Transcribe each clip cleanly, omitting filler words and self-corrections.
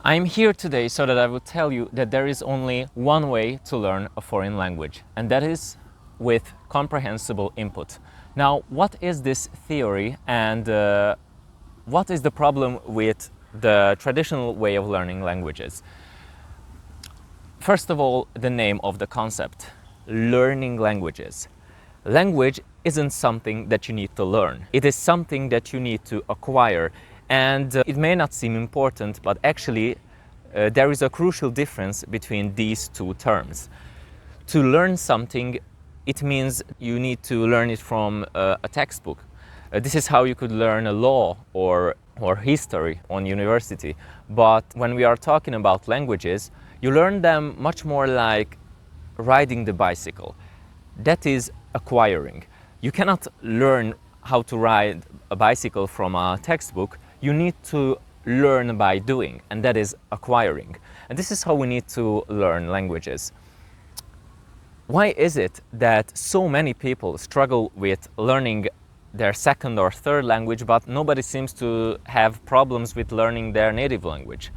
I'm here today so that I will tell you that there is only one way to learn a foreign language, and that is with comprehensible input. Now, what is this theory, and what is the problem with the traditional way of learning languages? First of all, the name of the concept, learning languages. Language isn't something that you need to learn. It is something that you need to acquire. And it may not seem important, but actually there is a crucial difference between these two terms. To learn something, it means you need to learn it from a textbook. This is how you could learn a law or history on university. But when we are talking about languages, you learn them much more like riding the bicycle. That is acquiring. You cannot learn how to ride a bicycle from a textbook. You need to learn by doing, and that is acquiring. And this is how we need to learn languages. Why is it that so many people struggle with learning their second or third language, but nobody seems to have problems with learning their native language?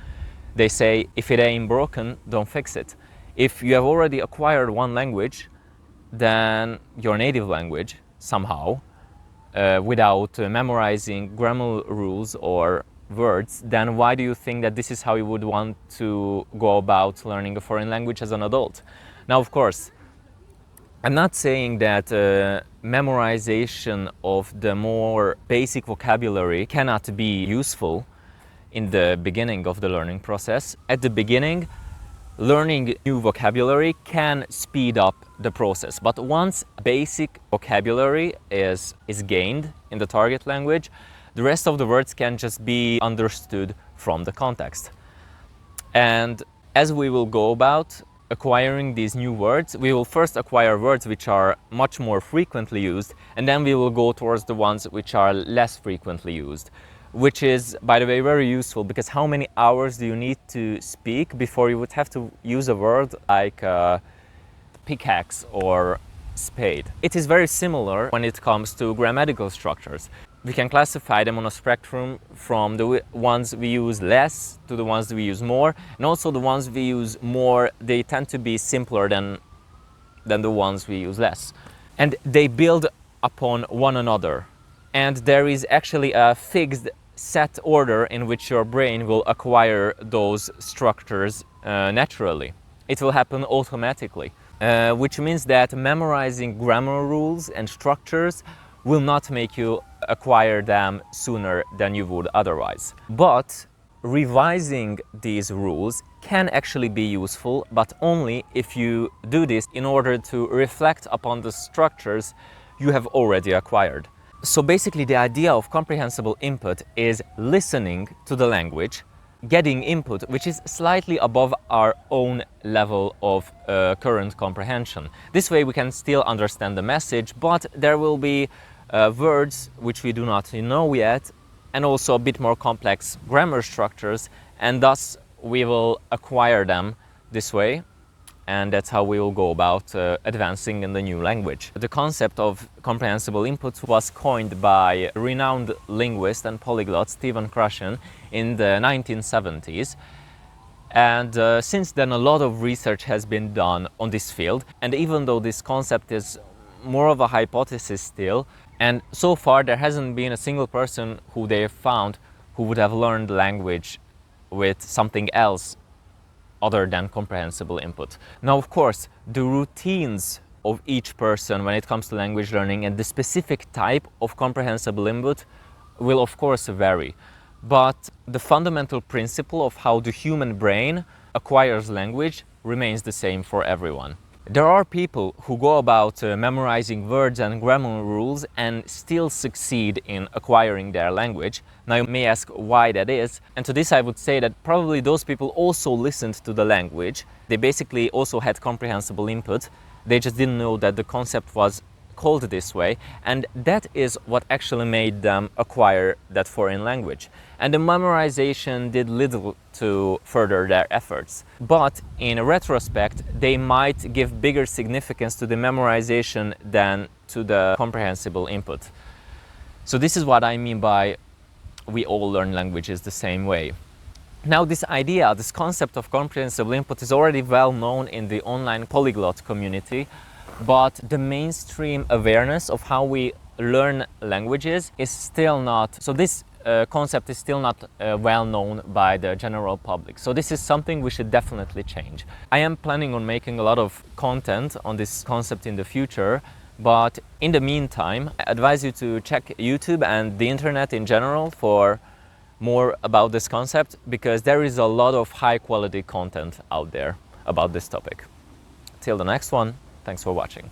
They say, if it ain't broken, don't fix it. If you have already acquired one language, then your native language, somehow, without memorizing grammar rules or words, then why do you think that this is how you would want to go about learning a foreign language as an adult? Now, of course, I'm not saying that memorization of the more basic vocabulary cannot be useful in the beginning of the learning process. At the beginning, learning new vocabulary can speed up the process, but once basic vocabulary is gained in the target language, the rest of the words can just be understood from the context. And as we will go about acquiring these new words, we will first acquire words which are much more frequently used, and then we will go towards the ones which are less frequently used. Which is, by the way, very useful, because how many hours do you need to speak before you would have to use a word like pickaxe or spade? It is very similar when it comes to grammatical structures. We can classify them on a spectrum from the ones we use less to the ones we use more, and also the ones we use more, they tend to be simpler than the ones we use less. And they build upon one another. And there is actually a fixed set order in which your brain will acquire those structures naturally. It will happen automatically, which means that memorizing grammar rules and structures will not make you acquire them sooner than you would otherwise. But revising these rules can actually be useful, but only if you do this in order to reflect upon the structures you have already acquired. So basically the idea of comprehensible input is listening to the language, getting input which is slightly above our own level of current comprehension. This way we can still understand the message, but there will be words which we do not know yet, and also a bit more complex grammar structures, and thus we will acquire them this way. And that's how we will go about advancing in the new language. The concept of comprehensible input was coined by renowned linguist and polyglot Stephen Krashen in the 1970s. And since then a lot of research has been done on this field. And even though this concept is more of a hypothesis still, and so far there hasn't been a single person who they have found who would have learned language with something else other than comprehensible input. Now, of course, the routines of each person when it comes to language learning and the specific type of comprehensible input will of course vary. But the fundamental principle of how the human brain acquires language remains the same for everyone. There are people who go about memorizing words and grammar rules and still succeed in acquiring their language. Now you may ask why that is, and to this I would say that probably those people also listened to the language. They basically also had comprehensible input. They just didn't know that the concept was called this way, and that is what actually made them acquire that foreign language. And the memorization did little to further their efforts. But in retrospect, they might give bigger significance to the memorization than to the comprehensible input. So this is what I mean by we all learn languages the same way. Now this idea, this concept of comprehensible input is already well known in the online polyglot community, but the mainstream awareness of how we learn languages is still not, so this concept is still not well known by the general public. So this is something we should definitely change. I am planning on making a lot of content on this concept in the future, but in the meantime, I advise you to check YouTube and the internet in general for more about this concept, because there is a lot of high quality content out there about this topic. Till the next one, thanks for watching.